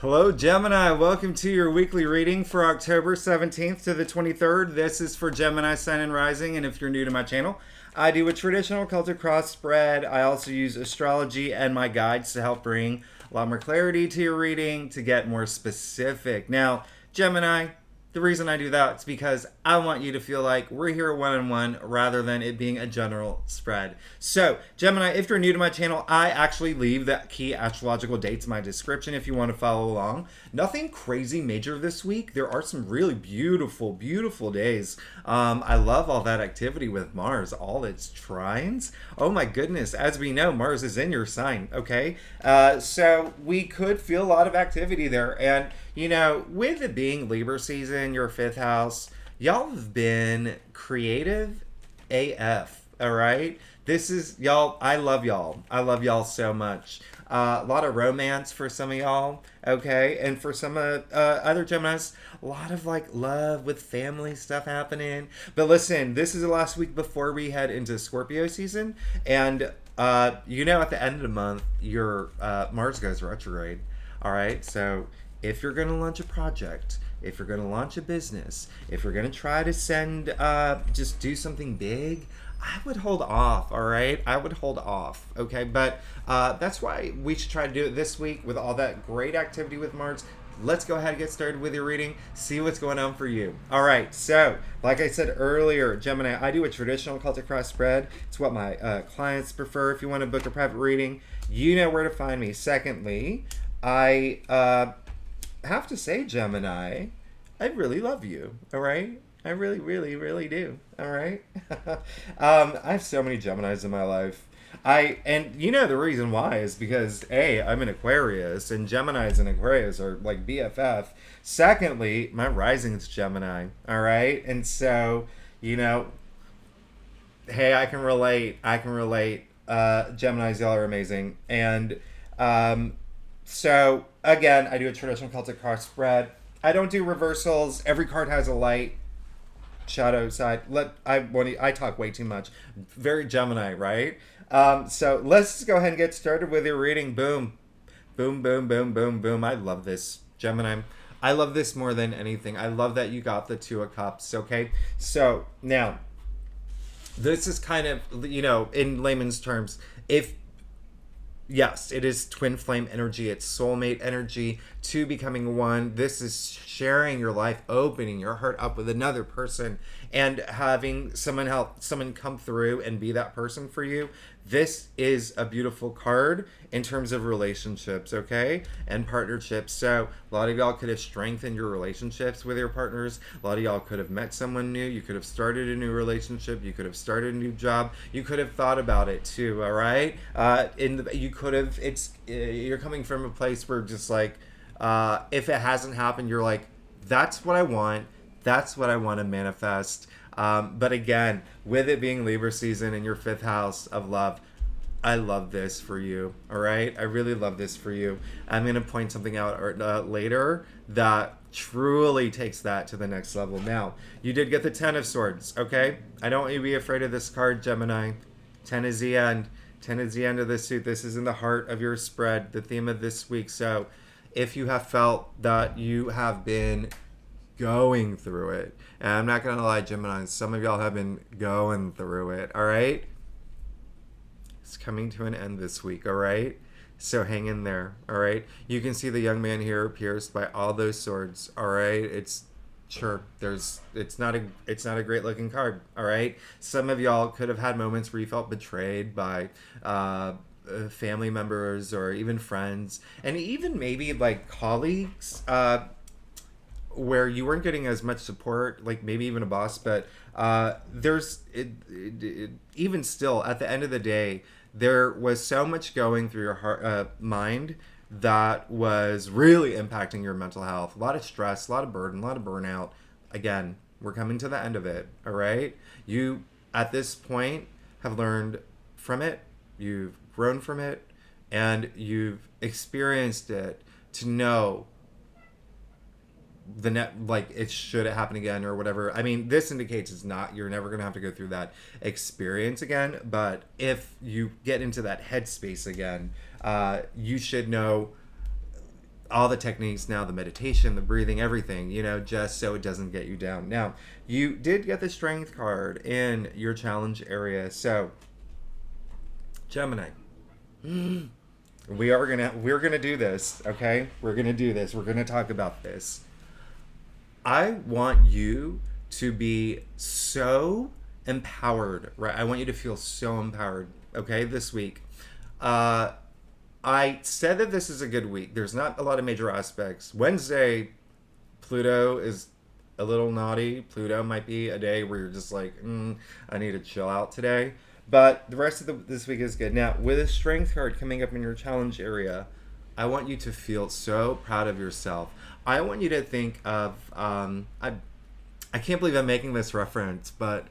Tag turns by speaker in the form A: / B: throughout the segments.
A: Hello, Gemini. Welcome to your weekly reading for October 17th to the 23rd. This is for Gemini, Sun, and Rising. And if you're new to my channel, I do a traditional Celtic cross spread. I also use astrology and my guides to help bring a lot more clarity to your reading to get more specific. Now, Gemini, the reason I do that is because I want you to feel like we're here one-on-one rather than it being a general spread. So, Gemini, if you're new to my channel, I actually leave the key astrological dates in my description if you want to follow along. Nothing crazy major this week. There are some really beautiful, beautiful days. I love all that activity with Mars, all its trines. Oh my goodness, as we know, Mars is in your sign, okay? So we could feel a lot of activity there. And you know, with it being Libra season, your fifth house, y'all have been creative AF, all right? This is, y'all, I love y'all. I love y'all so much. A lot of romance for some of y'all, okay? And for some other Geminis, a lot of like love with family stuff happening. But listen, this is the last week before we head into Scorpio season. And, you know, at the end of the month, your Mars goes retrograde, all right? So if you're going to launch a project, if you're going to launch a business, if you're going to try to just do something big, I would hold off, all right? I would hold off, okay? But that's why we should try to do it this week with all that great activity with Mars. Let's go ahead and get started with your reading, see what's going on for you. All right, so like I said earlier, Gemini, I do a traditional Celtic cross spread. It's what my clients prefer. If you want to book a private reading, you know where to find me. Secondly, I have to say, Gemini, I really love you, all right? I really, really, really do, all right? I have so many Geminis in my life. And you know the reason why is because, A, I'm an Aquarius, and Geminis and Aquarius are like BFF. Secondly, my rising's Gemini, all right? And so, you know, hey, I can relate. Geminis, y'all are amazing. And, so, again, I do a traditional Celtic card spread. I don't do reversals. Every card has a light shadow side. I talk way too much. Very Gemini, right? So let's just go ahead and get started with your reading. Boom. Boom, boom, boom, boom, boom. I love this, Gemini. I love this more than anything. I love that you got the Two of Cups, okay? So, now, this is kind of, you know, in layman's terms, yes, it is twin flame energy. It's soulmate energy. Two becoming one. This is sharing your life, opening your heart up with another person, and having someone come through and be that person for you. This is a beautiful card in terms of relationships, okay? And partnerships. So a lot of y'all could have strengthened your relationships with your partners. A lot of y'all could have met someone new. You could have started a new relationship. You could have started a new job. You could have thought about it too, all right? You're coming from a place where just like, if it hasn't happened, you're like, that's what I want. That's what I want to manifest. But again, with it being Libra season in your fifth house of love, I love this for you. All right. I really love this for you. I'm going to point something out later that truly takes that to the next level. Now, you did get the 10 of Swords. Okay. I don't want you to be afraid of this card, Gemini. 10 is the end. 10 is the end of the suit. This is in the heart of your spread, the theme of this week. So if you have felt that you have been going through it, and I'm not going to lie, Gemini, some of y'all have been going through it, all right? It's coming to an end this week, all right? So hang in there, all right? You can see the young man here pierced by all those swords, all right? It's not a great looking card, all right? Some of y'all could have had moments where you felt betrayed by family members or even friends, and even maybe like colleagues, where you weren't getting as much support, like maybe even a boss. But even still, at the end of the day, there was so much going through your mind that was really impacting your mental health. A lot of stress, a lot of burden, a lot of burnout. Again, we're coming to the end of it, all right? You, at this point, have learned from it, you've grown from it, and you've experienced it to know it should it happen again or whatever. I mean, this indicates you're never going to have to go through that experience again. But if you get into that headspace again, you should know all the techniques now, the meditation, the breathing, everything, just so it doesn't get you down. Now, you did get the strength card in your challenge area. So, Gemini, we're gonna do this, okay? We're gonna do this. We're gonna talk about this. I want you to be so empowered, right? I want you to feel so empowered, okay, this week. I said that this is a good week. There's not a lot of major aspects. Wednesday, Pluto is a little naughty. Pluto might be a day where you're just like, I need to chill out today. But the rest of this week is good. Now, with a strength card coming up in your challenge area, I want you to feel so proud of yourself. I want you to think of, I can't believe I'm making this reference, but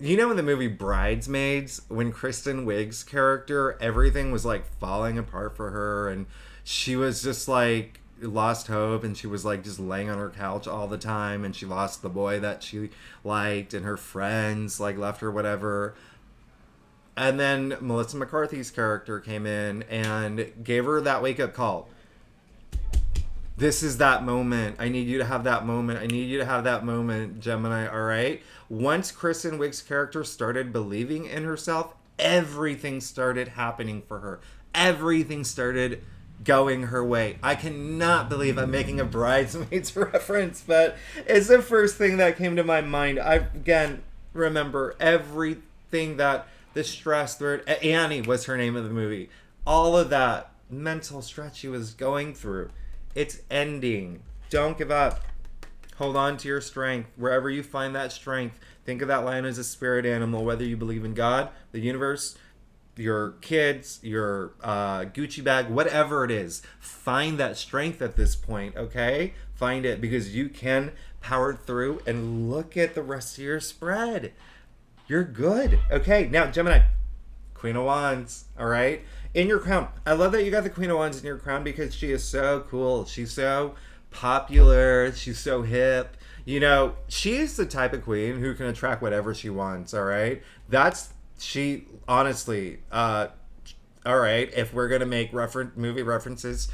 A: in the movie Bridesmaids, when Kristen Wiig's character, everything was like falling apart for her, and she was just like lost hope, and she was like just laying on her couch all the time, and she lost the boy that she liked, and her friends like left her, whatever. And then Melissa McCarthy's character came in and gave her that wake-up call. This is that moment. I need you to have that moment. I need you to have that moment, Gemini, all right? Once Kristen Wiig's character started believing in herself, everything started happening for her. Everything started going her way. I cannot believe I'm making a Bridesmaids reference, but it's the first thing that came to my mind. I, again, remember everything that the stress, Annie was her name of the movie. All of that mental stress she was going through. It's ending. Don't give up. Hold on to your strength. Wherever you find that strength, think of that lion as a spirit animal, whether you believe in God, the universe, your kids, your Gucci bag, whatever it is. Find that strength at this point, okay? Find it, because you can power through, and look at the rest of your spread. You're good. Okay, now, Gemini, Queen of Wands, all right? In your crown. I love that you got the Queen of Wands in your crown, because she is so cool. She's so popular. She's so hip. She's the type of queen who can attract whatever she wants, all right? Honestly, all right, if we're going to make movie references,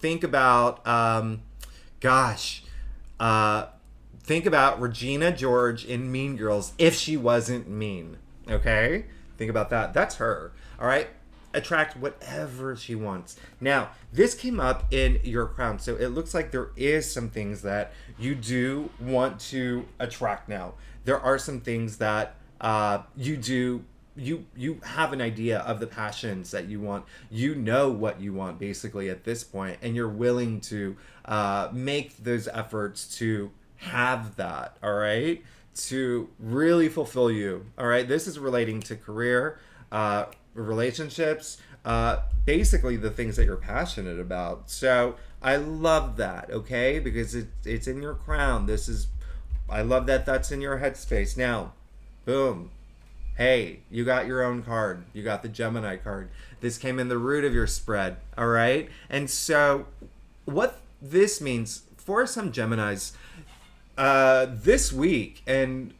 A: think about, think about Regina George in Mean Girls if she wasn't mean, okay? Think about that. That's her, all right? Attract whatever she wants. Now, this came up in your crown, so it looks like there is some things that you do want to attract now. There are some things that you have an idea of the passions that you want. You know what you want, basically, at this point, and you're willing to make those efforts to have that, all right? To really fulfill you, all right? This is relating to career, relationships, basically the things that you're passionate about. So I love that, okay? Because it's in your crown. I love that that's in your headspace. Now, boom. Hey, you got your own card. You got the Gemini card. This came in the root of your spread, all right? And so what this means for some Geminis, this week, and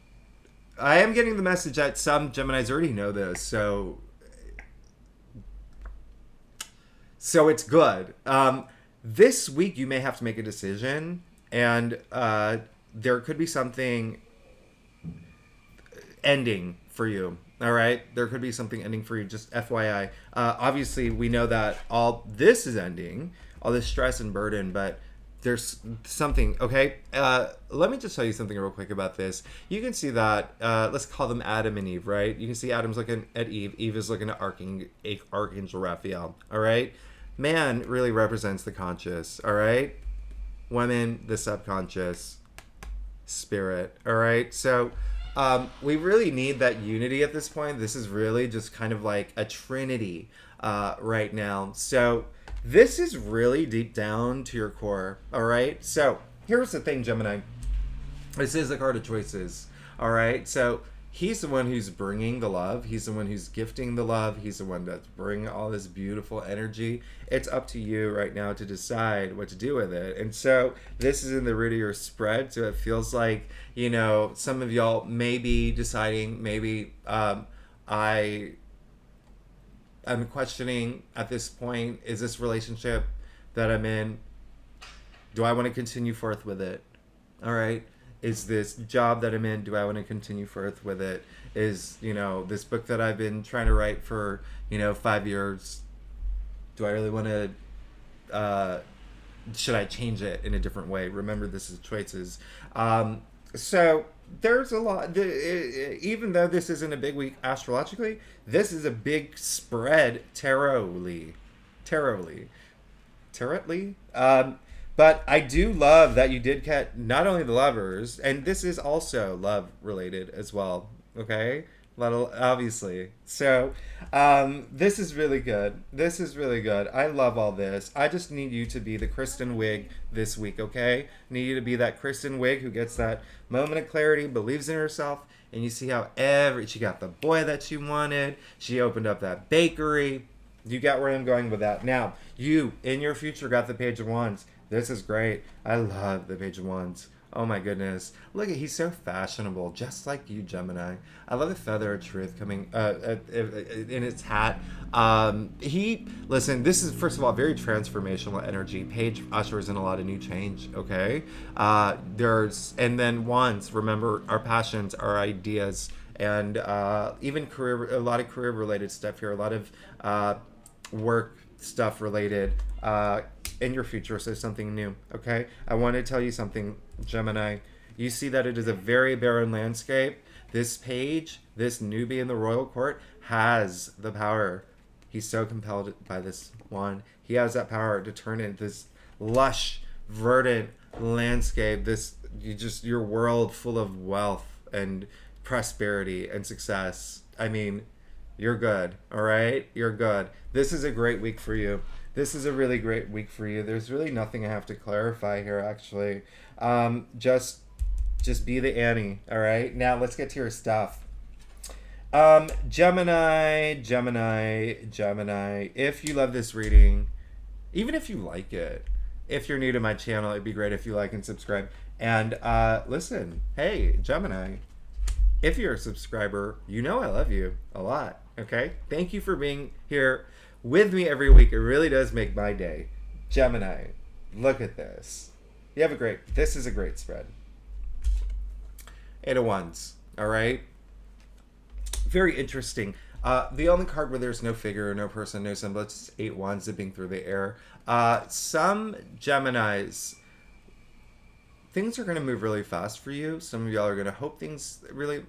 A: I am getting the message that some Geminis already know this, so it's good. This week you may have to make a decision, and there could be something ending for you. All right, there could be something ending for you. Just FYI. Obviously, we know that all this is ending, all this stress and burden, but there's something. Okay, let me just tell you something real quick about this. You can see that. Let's call them Adam and Eve, right? You can see Adam's looking at Eve. Eve is looking at Archangel Raphael. All right, man really represents the conscious. All right, women the subconscious, spirit. All right, so. We really need that unity at this point. This is really just kind of like a trinity right now. So this is really deep down to your core. All right. So here's the thing, Gemini. This is a card of choices. All right. So he's the one who's bringing the love. He's the one who's gifting the love. He's the one that's bringing all this beautiful energy. It's up to you right now to decide what to do with it. And so this is in the root of your spread. So it feels like, some of y'all may be deciding, maybe I'm questioning at this point, is this relationship that I'm in, do I want to continue forth with it? All right. Is this job that I'm in, do I want to continue forth with it? Is, this book that I've been trying to write for, 5 years, do I really want to, should I change it in a different way? Remember, this is choices. So there's a lot, even though this isn't a big week astrologically, this is a big spread tarotly. But I do love that you did get not only the lovers, and this is also love related as well. Okay, obviously. So, this is really good. This is really good. I love all this. I just need you to be the Kristen Wiig this week. Okay, need you to be that Kristen Wiig who gets that moment of clarity, believes in herself, and you see how she got the boy that she wanted. She opened up that bakery. You got where I'm going with that. Now, you, in your future, got the Page of Wands. This is great. I love the Page of Wands. Oh my goodness. Look at, he's so fashionable, just like you, Gemini. I love the feather of truth coming in its hat. Listen, this is, first of all, very transformational energy. Page ushers in a lot of new change, okay? And then Wands, remember, our passions, our ideas, and even a lot of career related stuff here, a lot of work stuff related in your future, so something new. Okay, I want to tell you something, Gemini. You see that it is a very barren landscape. This page, this newbie in the royal court, has the power. He's so compelled by this wand. He has that power to turn into this lush, verdant landscape. Your world full of wealth and prosperity and success. I mean, you're good. All right, you're good. This is a great week for you. This is a really great week for you. There's really nothing I have to clarify here, actually. Just be the Annie, all right? Now, let's get to your stuff. Gemini. If you love this reading, even if you like it, if you're new to my channel, it'd be great if you like and subscribe. And listen, hey, Gemini, if you're a subscriber, you know I love you a lot, okay? Thank you for being here with me every week. It really does make my day. Gemini, look at this. This is a great spread. 8 of Wands, all right? Very interesting. The only card where there's no figure, no person, no symbol, it's 8 Wands zipping through the air. Some Geminis, things are going to move really fast for you. Some of y'all are going to hope things really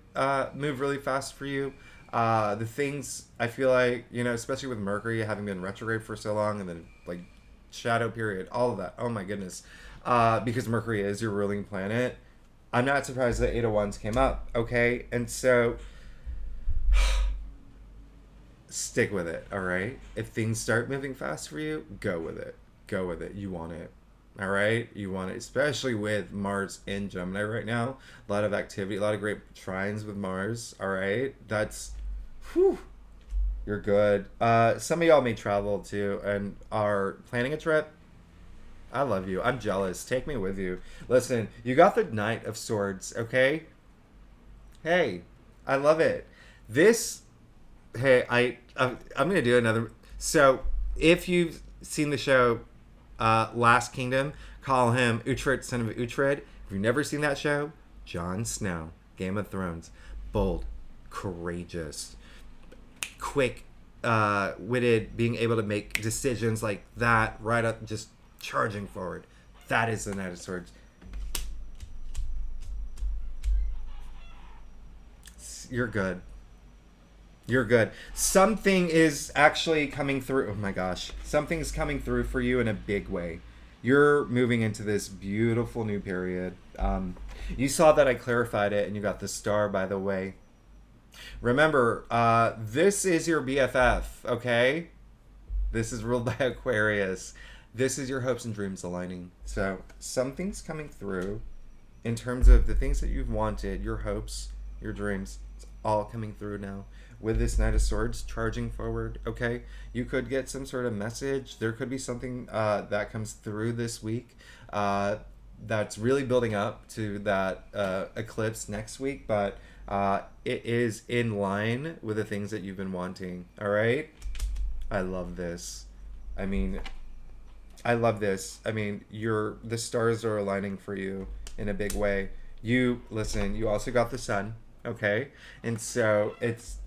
A: move really fast for you. The things, I feel like, especially with Mercury having been retrograde for so long, and then like shadow period, all of that. Oh my goodness. Because Mercury is your ruling planet. I'm not surprised that 8 of Wands came up. Okay. And so stick with it. All right. If things start moving fast for you, go with it. You want it. All right. You want it, especially with Mars in Gemini right now. A lot of activity, a lot of great trines with Mars. All right. You're good. Some of y'all may travel too and are planning a trip. I love you. I'm jealous. Take me with you. Listen, you got the Knight of Swords, okay? Hey, I love it. I'm going to do another. So, if you've seen the show Last Kingdom, call him Uhtred, son of Uhtred. If you've never seen that show, Jon Snow, Game of Thrones. Bold, courageous, quick, witted, being able to make decisions like that, right up, just charging forward. That is the Knight of Swords. You're good. Something is actually coming through. Oh my gosh. Something's coming through for you in a big way. You're moving into this beautiful new period. You saw that I clarified it, and you got the star, by the way. Remember, this is your BFF, okay? This is ruled by Aquarius. This is your hopes and dreams aligning. So something's coming through in terms of the things that you've wanted, your hopes, your dreams. It's all coming through now with this Knight of Swords charging forward, okay? You could get some sort of message. There could be something that comes through this week that's really building up to that eclipse next week, but it is in line with the things that you've been wanting, all right? I love this. I mean, I love this. I mean, the stars are aligning for you in a big way. You listen, you also got the sun, okay? And so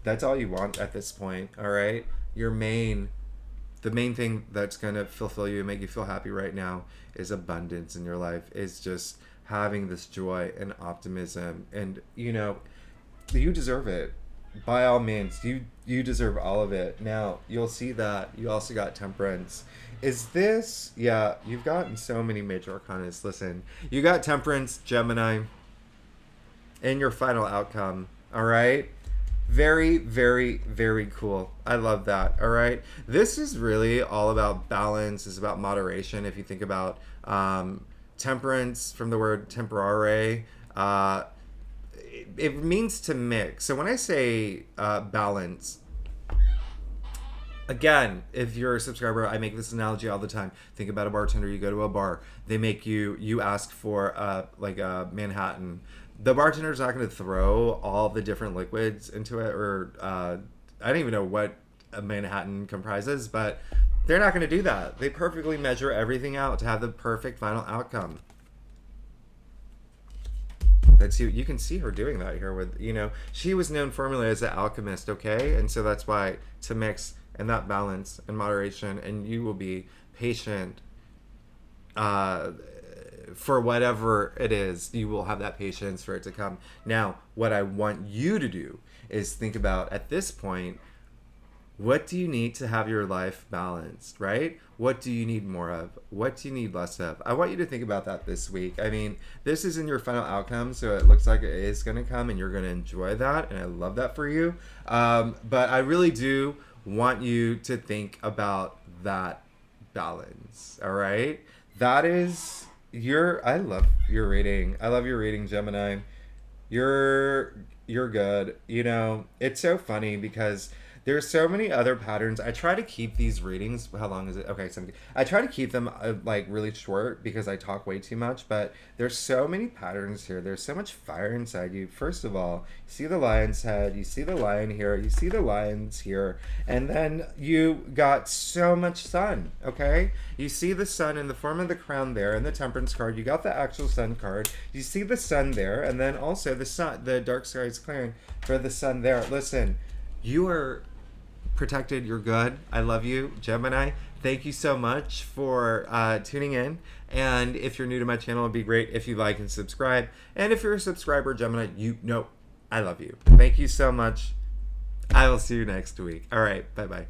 A: that's all you want at this point, all right? The main thing that's going to fulfill you and make you feel happy right now is abundance in your life, is just having this joy and optimism. And you deserve it. By all means, you deserve all of it. Now you'll see that you also got temperance. Is this, yeah, you've gotten so many major arcanas. Listen, you got temperance, Gemini, in your final outcome. All right, very, very, very cool. I love that. All right, this is really all about balance. It's about moderation. If you think about temperance from the word temporare, it means to mix. So when I say balance, again, if you're a subscriber, I make this analogy all the time. Think about a bartender. You go to a bar. They make you ask for like a Manhattan. The bartender's not going to throw all the different liquids into it, or I don't even know what a Manhattan comprises, but they're not going to do that. They perfectly measure everything out to have the perfect final outcome. That's you can see her doing that here with, she was known formerly as an alchemist, okay? And so that's why to mix and that balance and moderation, and you will be patient for whatever it is. You will have that patience for it to come. Now, what I want you to do is think about, at this point, what do you need to have your life balanced, right? What do you need more of? What do you need less of? I want you to think about that this week. I mean, this is in your final outcome, so it looks like it is going to come, and you're going to enjoy that, and I love that for you. But I really do want you to think about that balance, all right? That is I love your reading. I love your reading, Gemini. You're good. It's so funny because there's so many other patterns. I try to keep these readings. How long is it? Okay, 70. I try to keep them like really short because I talk way too much. But there's so many patterns here. There's so much fire inside you. First of all, you see the lion's head. You see the lion here. You see the lions here. And then you got so much sun. Okay, you see the sun in the form of the crown there, and the temperance card. You got the actual sun card. You see the sun there, and then also the sun. The dark sky is clearing for the sun there. Listen, you are protected. You're good. I love you, Gemini. Thank you so much for tuning in. And if you're new to my channel, it'd be great if you like and subscribe. And if you're a subscriber, Gemini, I love you. Thank you so much. I will see you next week. All right. Bye-bye.